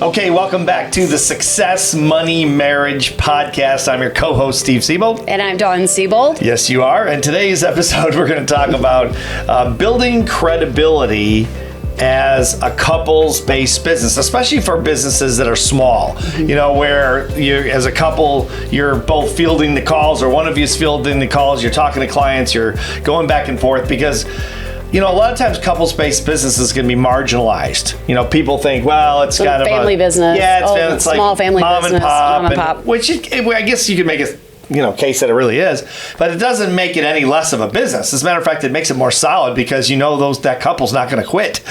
Okay, welcome back to the Success Money Marriage Podcast. I'm your co-host, Steve Siebold. And I'm Dawn Siebold. Yes, you are. And today's episode, we're going to talk about building credibility as a couples-based business, especially for businesses that are small, you know, where you, as a couple, you're both fielding the calls, or one of you is fielding the calls, you're talking to clients, you're going back and forth, because you know, a lot of times couples-based businesses can be marginalized. You know, people think, well, it's kind of family business. Yeah, it's small like family mom business, and mom and pop. pop. Which I guess you could make a case that it really is, but it doesn't make it any less of a business. As a matter of fact, it makes it more solid, because you know that couple's not going to quit.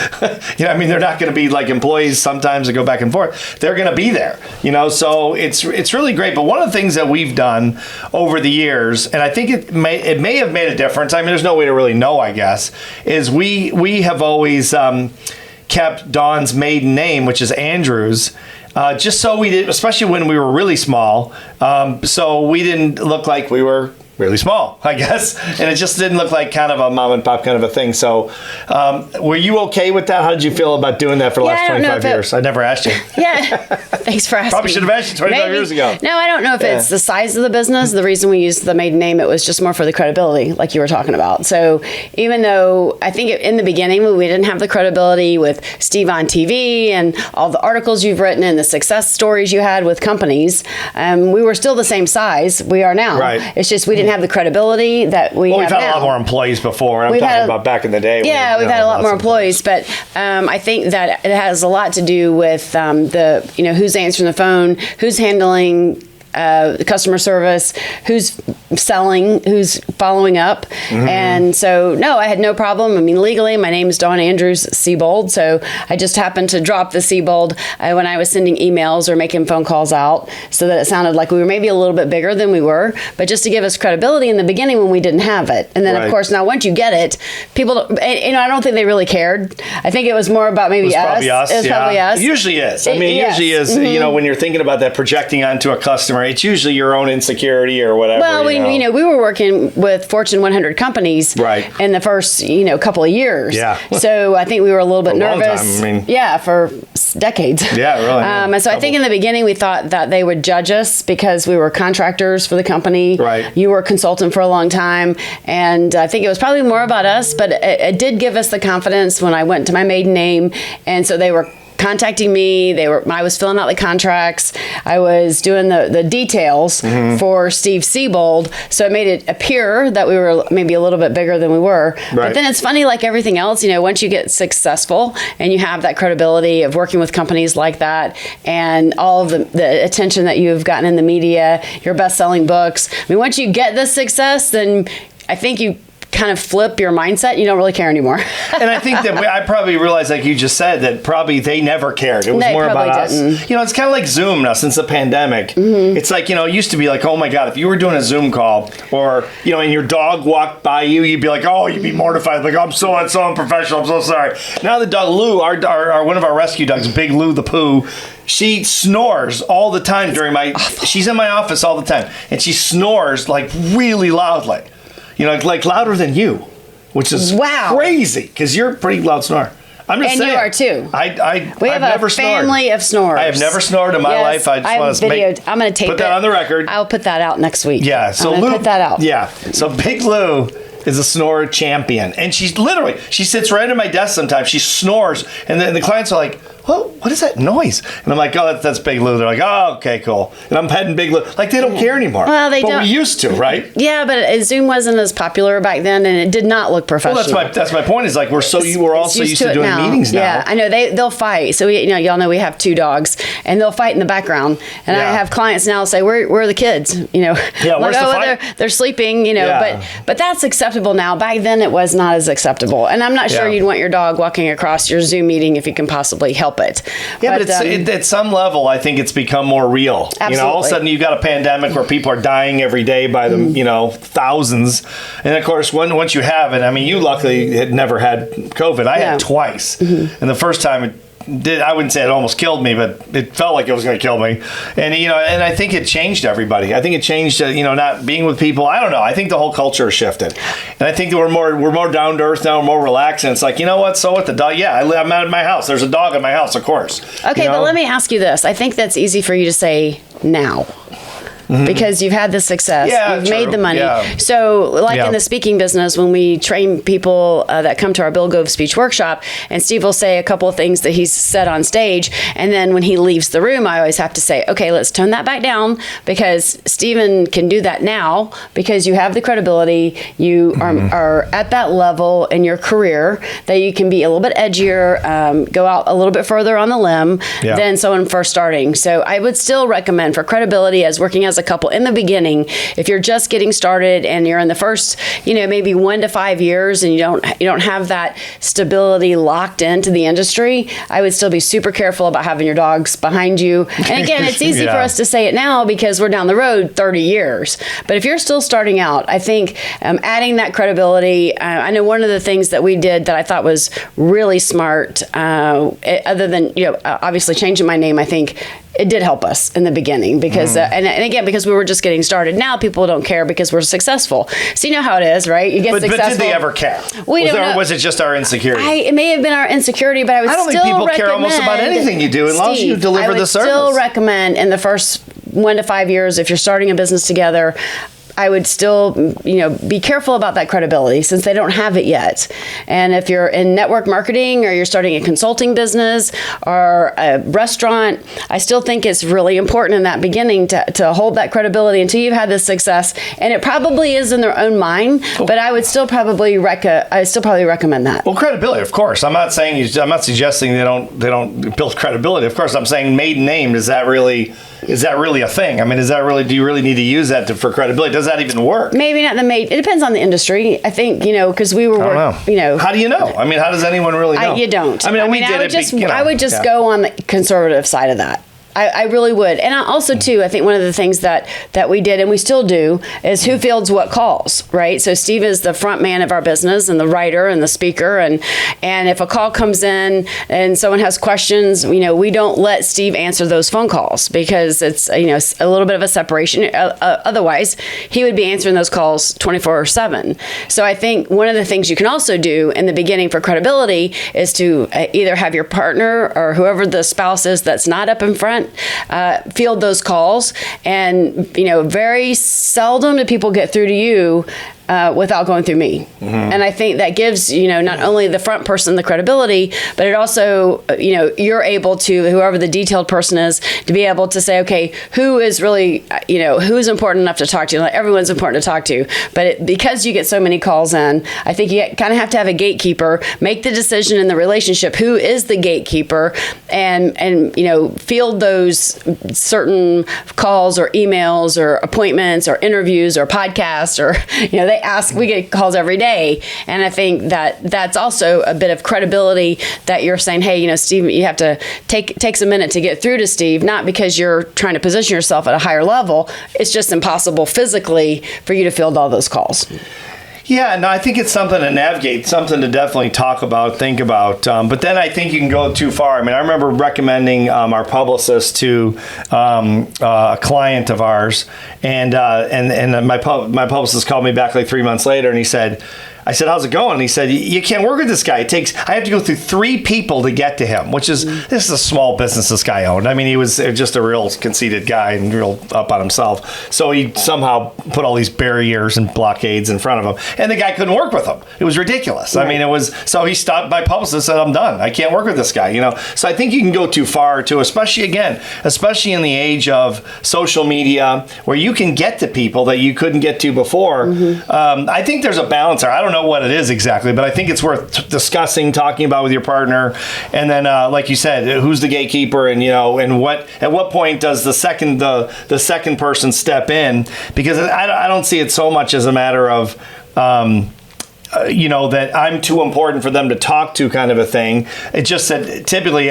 You know, I mean, they're not going to be like employees sometimes that go back and forth. They're going to be there. You know, so it's really great. But one of the things that we've done over the years, and I think it may have made a difference. I mean, there's no way to really know, I guess, is we have always kept Dawn's maiden name, which is Andrews. Just so we did, especially when we were really small, so we didn't look like we were really small, I guess, and it just didn't look like kind of a mom and pop kind of a thing. So were you okay with that? How did you feel about doing that for the last 25 years? I never asked you. Yeah, thanks for asking. Probably should have asked you 25 years ago. No, I don't know if it's the size of the business. The reason we used the maiden name, it was just more for the credibility, like you were talking about. So even though I think in the beginning we didn't have the credibility with Steve on TV and all the articles you've written and the success stories you had with companies, we were still the same size we are now. Right. It's just we didn't have the credibility that we have now. We've had a lot more employees before. I'm talking about back in the day. Yeah, we've had a lot more employees, but I think that it has a lot to do with who's answering the phone, who's handling customer service, who's selling, who's following up. And so, no, I had no problem. I mean, legally, my name is Dawn Andrews Siebold, so I just happened to drop the Siebold when I was sending emails or making phone calls out, so that it sounded like we were maybe a little bit bigger than we were, but just to give us credibility in the beginning when we didn't have it. And then, of course, now once you get it, people, I don't think they really cared. I think it was more about maybe us. Probably us. It was probably us. It usually is. I mean, it usually is, you know, when you're thinking about that, projecting onto a customer, it's usually your own insecurity or whatever. Well, we were working with Fortune 100 companies in the first, couple of years. Yeah. So I think we were a little bit nervous. Long time. Yeah, for decades. Yeah, really. And so I think in the beginning we thought that they would judge us because we were contractors for the company. Right. You were a consultant for a long time. And I think it was probably more about us, but it did give us the confidence when I went to my maiden name. And so they were contacting me. I was filling out the contracts. I was doing the details for Steve Siebold. So it made it appear that we were maybe a little bit bigger than we were. Right. But then it's funny, like everything else, once you get successful and you have that credibility of working with companies like that and all of the attention that you've gotten in the media, your best-selling books. I mean, once you get this success, then I think you kind of flip your mindset. You don't really care anymore. And I think that I probably realized, like you just said, that probably they never cared. It was more about us. It's kind of like Zoom now since the pandemic. It's like, it used to be like, oh my God, if you were doing a Zoom call or, and your dog walked by you, you'd be like, oh, you'd be mortified. Like, I'm so unprofessional. I'm so sorry. Now the dog Lou, our one of our rescue dogs, Big Lou the Pooh, she snores all the time she's in my office all the time. And she snores like really loudly. Like louder than you, which is crazy because you're a pretty loud snorer. I'm just saying. And you are too. We have a family of snorers. I have never snored in my life. I just want to I'm going to tape put that on the record. I'll put that out next week. Yeah. So I'm going to put that out. Yeah. So Big Lou is a snorer champion, and she sits right at my desk sometimes. She snores, and then the clients are like, what is that noise? And I'm like, oh, that's Big Lou. They're like, oh, okay, cool. And I'm petting Big Lou. Like, they don't care anymore. Well, they don't. But we used to, right? Yeah, but Zoom wasn't as popular back then, and it did not look professional. Well, that's my point. Is like we're so used to doing meetings now. Yeah, I know they'll fight. So y'all know we have 2 dogs, and they'll fight in the background. And I have clients now say, where are the kids? Yeah, like, where's the fight? They're sleeping. But that's acceptable now. Back then, it was not as acceptable. And I'm not sure you'd want your dog walking across your Zoom meeting if you can possibly help it. Yeah, but at some level, I think it's become more real. Absolutely. All of a sudden, you've got a pandemic where people are dying every day by the thousands. And of course, once you have it, I mean, you luckily had never had COVID. I had twice, and the first time I wouldn't say it almost killed me, but it felt like it was going to kill me. And and I think it changed everybody. I think it changed not being with people. I don't know. I think the whole culture has shifted, and I think that we're more down to earth now, we're more relaxed. And it's like, you know what? So what? The dog? Yeah, I'm out of my house. There's a dog in my house, of course. Okay, but let me ask you this. I think that's easy for you to say now. Because you've had the success, you've made the money. Yeah. So, in the speaking business, when we train people that come to our Bill Gove speech workshop, and Steve will say a couple of things that he's said on stage, and then when he leaves the room, I always have to say, okay, let's tone that back down, because Steven can do that now, because you have the credibility, you are at that level in your career that you can be a little bit edgier, go out a little bit further on the limb than someone first starting. So I would still recommend, for credibility as working as a couple in the beginning, if you're just getting started and you're in the first, maybe 1 to 5 years, and you don't have that stability locked into the industry, I would still be super careful about having your dogs behind you. And again, it's easy for us to say it now because we're down the road 30 years. But if you're still starting out, I think adding that credibility, I know one of the things that we did that I thought was really smart, other than obviously changing my name, I think it did help us in the beginning because, and again, because we were just getting started. Now people don't care because we're successful. So you know how it is, right? You get successful. But did they ever care? Was it just our insecurity? It may have been our insecurity, but I would still recommend. I don't think people care almost about anything you do as long as you deliver the service. I would still recommend in the first 1 to 5 years, if you're starting a business together, I would still, be careful about that credibility since they don't have it yet. And if you're in network marketing or you're starting a consulting business or a restaurant, I still think it's really important in that beginning to hold that credibility until you've had this success. And it probably is in their own mind, but I would still probably recommend that. Well, credibility, of course. I'm not suggesting they don't build credibility. Of course, I'm saying maiden name. Is that really a thing? I mean, do you really need to use that for credibility? Does that even work? Maybe not it depends on the industry. I think, because we were How do you know? I mean, how does anyone really know? You don't. I would just go on the conservative side of that. I really would. And also, too, I think one of the things that we did, and we still do, is who fields what calls, right? So Steve is the front man of our business and the writer and the speaker. And if a call comes in and someone has questions, we don't let Steve answer those phone calls because it's, a little bit of a separation. Otherwise, he would be answering those calls 24/7. So I think one of the things you can also do in the beginning for credibility is to either have your partner or whoever the spouse is that's not up in front field those calls, and very seldom do people get through to you without going through me. And I think that gives not only the front person the credibility, but it also you're able to, whoever the detailed person is, to be able to say, okay, who is really who's important enough to talk to? Like, everyone's important to talk to, but because you get so many calls in, I think you kind of have to have a gatekeeper make the decision in the relationship who is the gatekeeper, and field those certain calls or emails or appointments or interviews or podcasts or we get calls every day. And I think that's also a bit of credibility that you're saying, hey, Steve, you have to takes a minute to get through to Steve, not because you're trying to position yourself at a higher level. It's just impossible physically for you to field all those calls. Yeah, no, I think it's something to navigate, something to definitely talk about, think about. But then I think you can go too far. I mean, I remember recommending our publicist to a client of ours, and my publicist called me back like 3 months later, and he said, I said, how's it going? And he said, you can't work with this guy. I have to go through 3 people to get to him, which is, this is a small business this guy owned. I mean, he was just a real conceited guy and real up on himself. So he somehow put all these barriers and blockades in front of him. And the guy couldn't work with him. It was ridiculous. Right. I mean, so he stopped my publicist and said, I'm done. I can't work with this guy, So I think you can go too far too, especially in the age of social media where you can get to people that you couldn't get to before. I think there's a balance there. I don't know what it is exactly, but I think it's worth discussing, talking about with your partner, and then, like you said, who's the gatekeeper, and and at what point does the second person step in? Because I don't see it so much as a matter of that I'm too important for them to talk to, kind of a thing. It's just that typically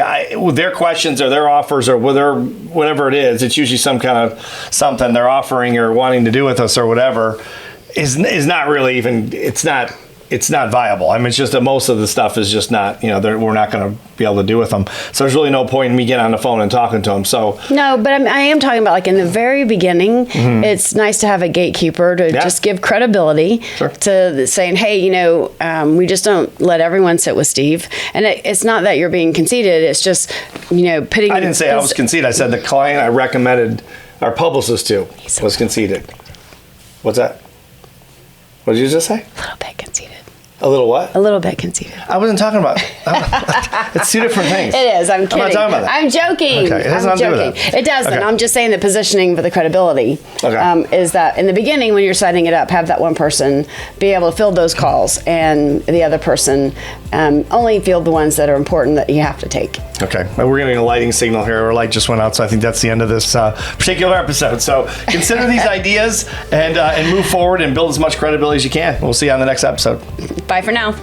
their questions or their offers or whatever it is, it's usually some kind of something they're offering or wanting to do with us or whatever. Is not really even, it's not it's not viable. I mean, it's just that most of the stuff is just not, we're not going to be able to do with them. So there's really no point in me getting on the phone and talking to them. So no, but I am talking about like in the very beginning, it's nice to have a gatekeeper to just give credibility to saying, hey, we just don't let everyone sit with Steve. And it's not that you're being conceited. It's just, putting. I didn't say I was conceited. I said the client I recommended our publicist to was conceited. What's that? What did you just say? A little bit conceited. A little what? A little bit conceited. I wasn't talking about. It's two different things. It is. I'm kidding. I'm not talking about that. I'm joking. Okay. It has nothing to do with that. It doesn't. Okay. I'm just saying the positioning for the credibility is that in the beginning when you're setting it up, have that one person be able to field those calls, and the other person only field the ones that are important that you have to take. Okay. We're getting a lighting signal here. Our light just went out, so I think that's the end of this particular episode. So consider these ideas and move forward and build as much credibility as you can. We'll see you on the next episode. Bye for now.